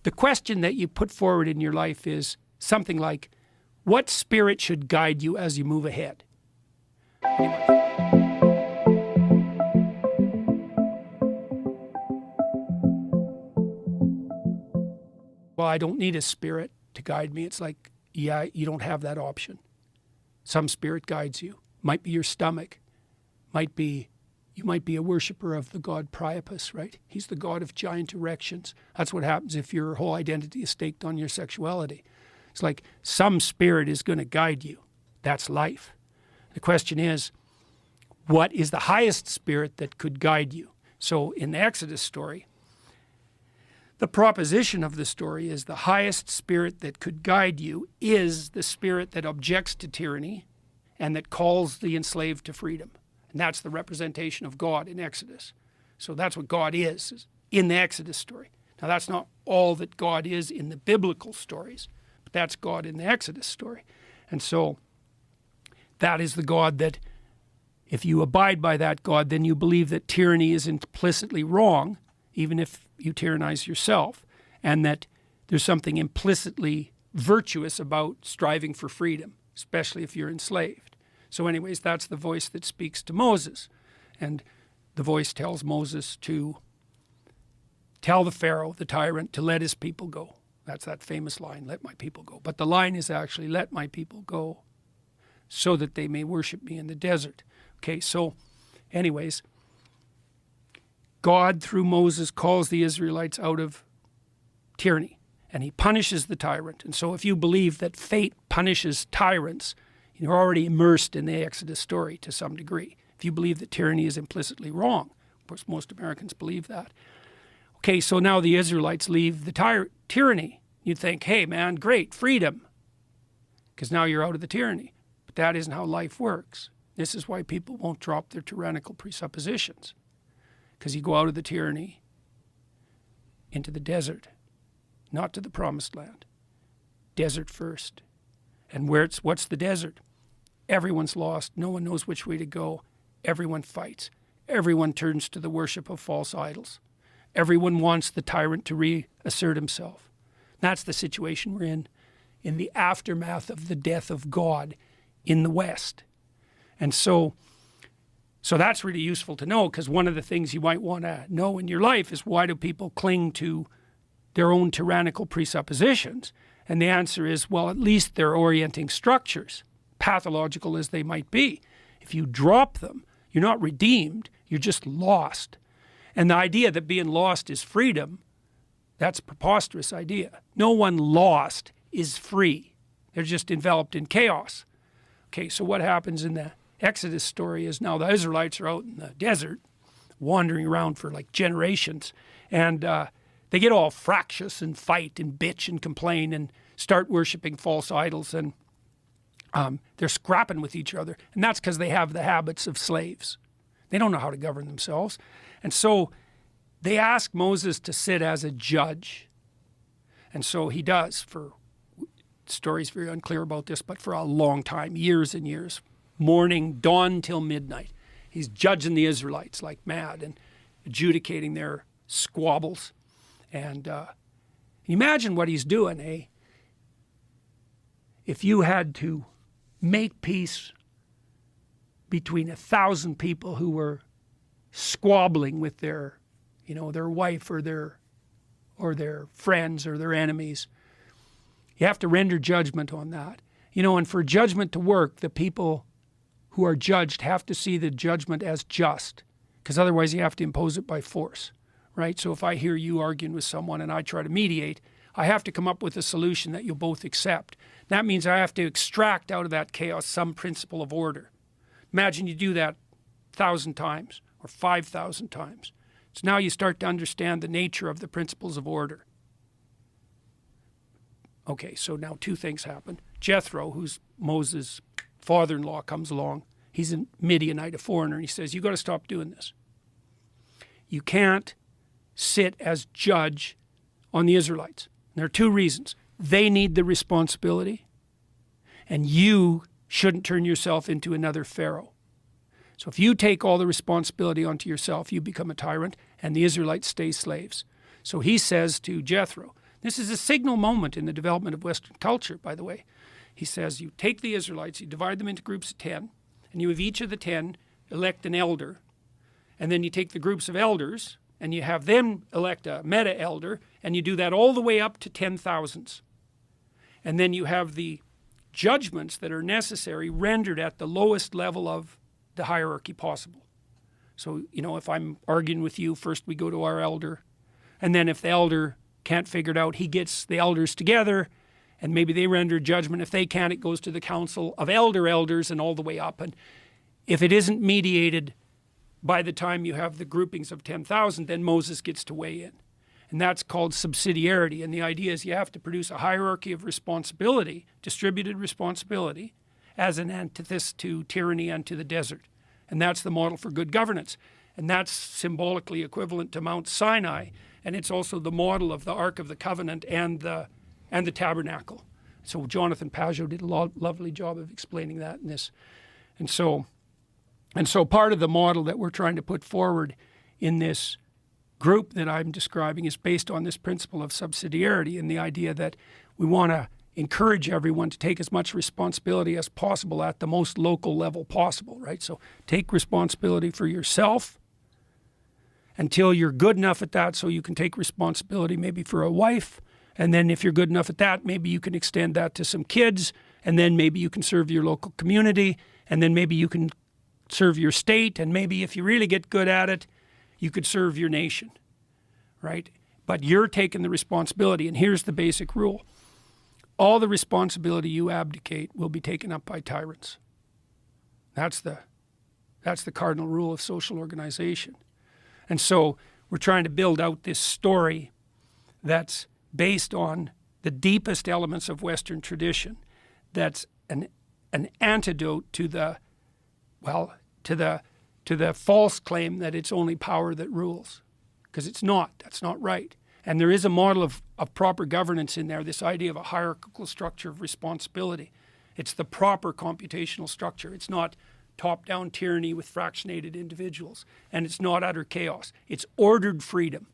the question that you put forward in your life is something like, what spirit should guide you as you move ahead? Well, I don't need a spirit to guide me. It's like, yeah, you don't have that option. Some spirit guides you. Might be your stomach. You might be a worshiper of the god Priapus, right? He's the god of giant erections. That's what happens if your whole identity is staked on your sexuality. It's like some spirit is going to guide you. That's life. The question is, what is the highest spirit that could guide you? So in the Exodus story, the proposition of the story is the highest spirit that could guide you is the spirit that objects to tyranny and that calls the enslaved to freedom. And that's the representation of God in Exodus. So that's what God is in the Exodus story. Now that's not all that God is in the biblical stories, but that's God in the Exodus story. And so that is the God that, if you abide by that God, then you believe that tyranny is implicitly wrong, even if you tyrannize yourself, and that there's something implicitly virtuous about striving for freedom, especially if you're enslaved. So anyways, that's the voice that speaks to Moses. And the voice tells Moses to tell the Pharaoh, the tyrant, to let his people go. That's that famous line, let my people go. But the line is actually, let my people go so that they may worship me in the desert. Okay, so anyways, God, through Moses, calls the Israelites out of tyranny, and he punishes the tyrant. And so if you believe that fate punishes tyrants, you're already immersed in the Exodus story to some degree. If you believe that tyranny is implicitly wrong, of course most Americans believe that. Okay, so now the Israelites leave the tyranny. You'd think, hey man, great, freedom, because now you're out of the tyranny. But that isn't how life works. This is why people won't drop their tyrannical presuppositions, because you go out of the tyranny into the desert, not to the promised land. Desert first. And what's the desert? Everyone's lost. No one knows which way to go. Everyone fights. Everyone turns to the worship of false idols. Everyone wants the tyrant to reassert himself. That's the situation we're in the aftermath of the death of God in the West. And so that's really useful to know, because one of the things you might want to know in your life is, why do people cling to their own tyrannical presuppositions? And the answer is, well, at least they're orienting structures, pathological as they might be. If you drop them, you're not redeemed, you're just lost. And the idea that being lost is freedom, that's a preposterous idea. No one lost is free. They're just enveloped in chaos. Okay, so what happens in the Exodus story is, now the Israelites are out in the desert, wandering around for like generations, and they get all fractious and fight and bitch and complain and start worshiping false idols, and they're scrapping with each other. And that's because they have the habits of slaves. They don't know how to govern themselves. And so they ask Moses to sit as a judge. And so he does. For the story's very unclear about this, but for a long time, years and years, morning, dawn till midnight, he's judging the Israelites like mad and adjudicating their squabbles. And imagine what he's doing, eh? If you had to make peace between 1,000 people who were squabbling with their wife or their friends or their enemies, you have to render judgment on that. And for judgment to work, the people who are judged have to see the judgment as just, because otherwise you have to impose it by force. Right? So if I hear you arguing with someone and I try to mediate, I have to come up with a solution that you'll both accept. That means I have to extract out of that chaos some principle of order. Imagine you do that 1,000 times or 5,000 times. So now you start to understand the nature of the principles of order. Okay, so now two things happen. Jethro, who's Moses' father-in-law, comes along. He's a Midianite, a foreigner, and he says, you got to stop doing this. You can't sit as judge on the Israelites. And there are two reasons. They need the responsibility, and you shouldn't turn yourself into another Pharaoh. So if you take all the responsibility onto yourself, you become a tyrant, and the Israelites stay slaves. So he says to Jethro, This is a signal moment in the development of Western culture, by the way. He says you take the Israelites, you divide them into groups of 10, and you have each of the 10 elect an elder. And then you take the groups of elders, and you have them elect a meta-elder, and you do that all the way up to 10,000s. And then you have the judgments that are necessary rendered at the lowest level of the hierarchy possible. So, if I'm arguing with you, first we go to our elder, and then if the elder can't figure it out, he gets the elders together, and maybe they render judgment. If they can't, it goes to the council of elders and all the way up. And if it isn't mediated by the time you have the groupings of 10,000, then Moses gets to weigh in. And that's called subsidiarity. And the idea is you have to produce a hierarchy of responsibility, distributed responsibility, as an antithesis to tyranny and to the desert. And that's the model for good governance. And that's symbolically equivalent to Mount Sinai. And it's also the model of the Ark of the Covenant and the tabernacle. So Jonathan Pageau did a lovely job of explaining that in this. And so part of the model that we're trying to put forward in this group that I'm describing is based on this principle of subsidiarity and the idea that we want to encourage everyone to take as much responsibility as possible at the most local level possible, right? So take responsibility for yourself until you're good enough at that so you can take responsibility maybe for a wife. And then if you're good enough at that, maybe you can extend that to some kids. And then maybe you can serve your local community. And then maybe you can serve your state. And maybe if you really get good at it, you could serve your nation, right? But you're taking the responsibility. And here's the basic rule. All the responsibility you abdicate will be taken up by tyrants. That's the cardinal rule of social organization. And so we're trying to build out this story that's based on the deepest elements of Western tradition, that's an antidote to the false claim that it's only power that rules, because it's not. That's not right. And there is a model of proper governance in there, this idea of a hierarchical structure of responsibility. It's the proper computational structure. It's not top-down tyranny with fractionated individuals. And it's not utter chaos. It's ordered freedom.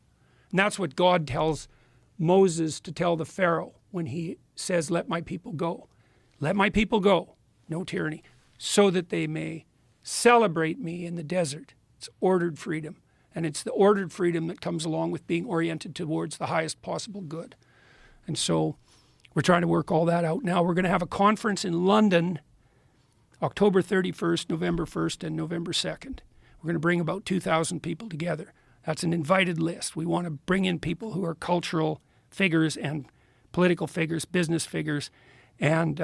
And that's what God tells Moses to tell the Pharaoh when he says, let my people go. Let my people go, no tyranny, so that they may celebrate me in the desert. It's ordered freedom. And it's the ordered freedom that comes along with being oriented towards the highest possible good. And so we're trying to work all that out. Now we're going to have a conference in London, October 31st, November 1st, and November 2nd. We're going to bring about 2,000 people together. That's an invited list. We want to bring in people who are cultural figures and political figures, business figures, and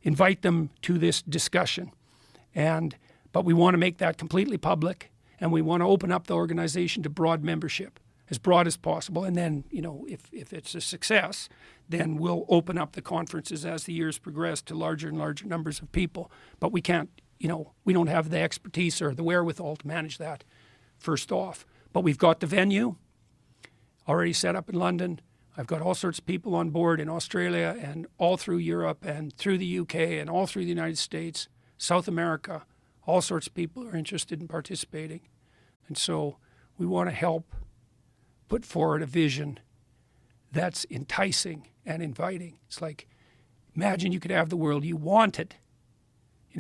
invite them to this discussion. But we want to make that completely public, and we want to open up the organization to broad membership, as broad as possible. And then, if it's a success, then we'll open up the conferences as the years progress to larger and larger numbers of people. But we can't, we don't have the expertise or the wherewithal to manage that first off. But we've got the venue already set up in London. I've got all sorts of people on board in Australia and all through Europe and through the UK and all through the United States, South America. All sorts of people are interested in participating. And so we want to help put forward a vision that's enticing and inviting. It's like, imagine you could have the world you wanted